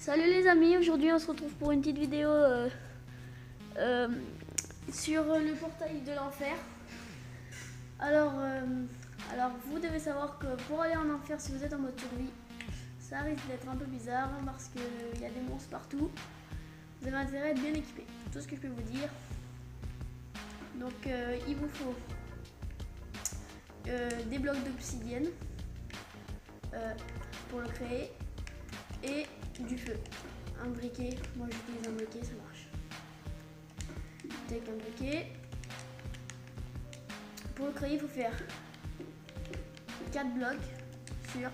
Salut les amis, aujourd'hui on se retrouve pour une petite vidéo sur le portail de l'enfer. Alors vous devez savoir que pour aller en enfer, si vous êtes en mode survie, ça risque d'être un peu bizarre parce qu'il y a des monstres partout. Vous avez intérêt à être bien équipé, tout ce que je peux vous dire. Donc il vous faut des blocs d'obsidienne pour le créer et du feu. Un briquet, moi j'utilise un briquet, ça marche. Avec un briquet. Pour le créer, il faut faire 4 blocs sur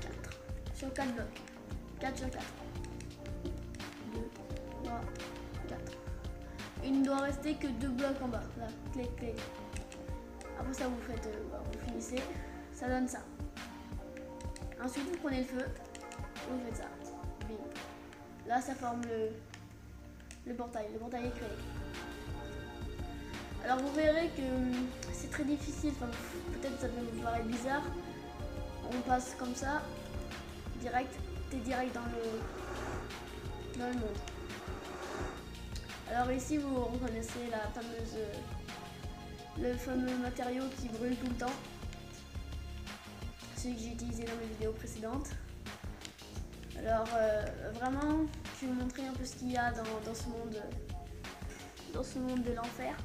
4. Sur 4 blocs. 4 sur 4. 2, 3, 4. Il ne doit rester que 2 blocs en bas. Là, clé. Après ça, vous faites, vous finissez. Ça donne ça. Ensuite, vous prenez le feu. Et vous faites ça. Bim. Là, ça forme le portail. Le portail est créé. Alors, vous verrez que c'est très difficile. Enfin, peut-être ça peut vous paraître bizarre. On passe comme ça. Direct. T'es direct dans le monde. Alors ici, vous reconnaissez le fameux matériau qui brûle tout le temps. Celui que j'ai utilisé dans mes vidéos précédentes. Alors vraiment, je vais vous montrer un peu ce qu'il y a dans ce monde de l'enfer.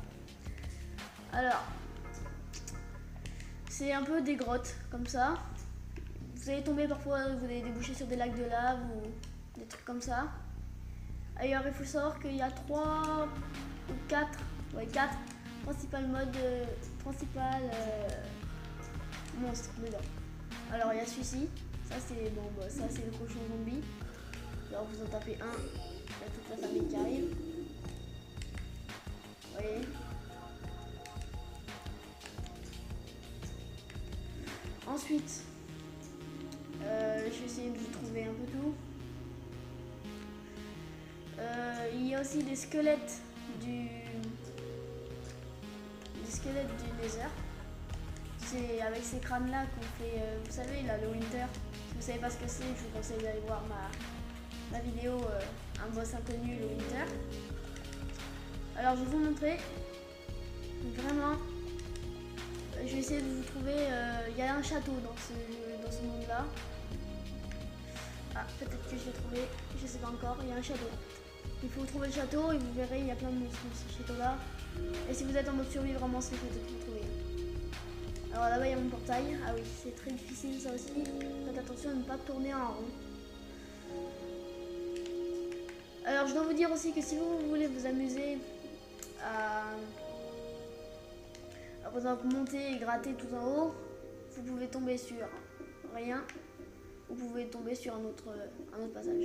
Alors, c'est un peu des grottes comme ça. Vous allez tomber parfois, vous allez déboucher sur des lacs de lave ou des trucs comme ça. Ailleurs, il faut savoir qu'il y a 3 ou 4 principales modes, monstres dedans. Alors il y a celui-ci, ça c'est bon, ça c'est le cochon zombie. Alors vous en tapez un, il y a toute la famille qui arrive. Vous voyez. Ensuite, je vais essayer de vous trouver un peu tout. Il y a aussi des squelettes du Nether. C'est avec ces crânes là qu'on fait, vous savez là, le Winter. Si vous savez pas ce que c'est, je vous conseille d'aller voir ma vidéo un boss inconnu, le Winter. Alors je vais vous montrer vraiment. Je vais essayer de vous trouver. Il y a un château dans ce monde là. Ah, peut-être que je l'ai trouvé, je sais pas encore. Il y a un château. Il faut trouver le château et vous verrez, il y a plein de monstres dans ce château là. Et si vous êtes en mode survie, vraiment c'est facile de trouver. Alors là-bas il y a mon portail. Ah oui, c'est très difficile ça aussi. Faites attention à ne pas tourner en rond. Alors je dois vous dire aussi que si vous voulez vous amuser à par exemple monter et gratter tout en haut, vous pouvez tomber sur rien. Vous pouvez tomber sur un autre passage.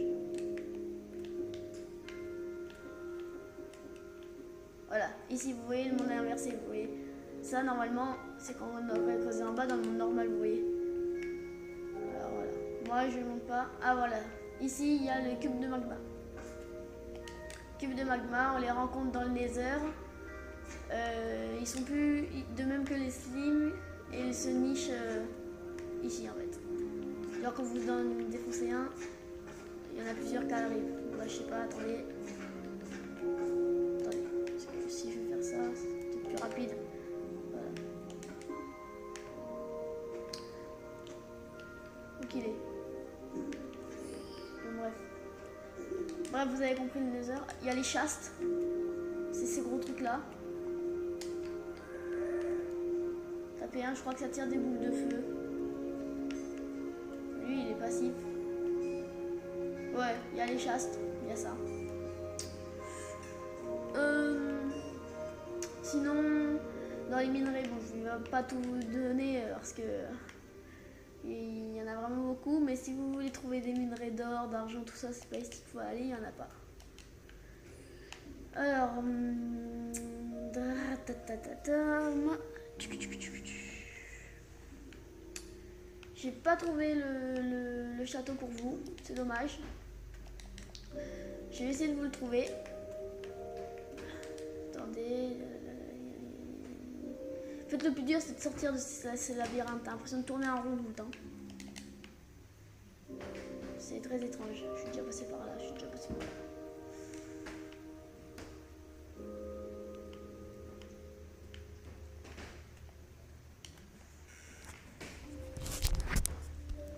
Voilà, ici vous voyez le monde est inversé, vous voyez. Ça normalement c'est quand on aurait creusé en bas dans le monde normal, vous voyez. Alors voilà, moi je ne monte pas. Ah voilà, ici il y a le cube de magma. Cube de magma, on les rencontre dans le Nether. Ils sont plus de même que les slimes et ils se nichent ici en fait. Genre quand vous en défoncez un, il y en a plusieurs qui arrivent. Bah, je sais pas, attendez. Parce que si je vais faire ça, c'est peut-être plus rapide. Voilà. Donc il est. Bon, bref, vous avez compris le Nether. Il y a les chastes. C'est ces gros trucs là. Tapez un, je crois que ça tire des boules de feu. Lui il est passif. Ouais, il y a les chastes, il y a ça. Sinon, dans les minerais, bon, je ne vais pas tout vous donner parce que il y en a vraiment beaucoup. Mais si vous voulez trouver des minerais d'or, d'argent, tout ça, c'est pas ici qu'il faut aller, il n'y en a pas. Alors, j'ai pas trouvé le château pour vous, c'est dommage. Je vais essayer de vous le trouver. Attendez. En fait, le plus dur, c'est de sortir de ce labyrinthe. T'as l'impression de tourner en rond tout le temps. très étrange. Je suis déjà passé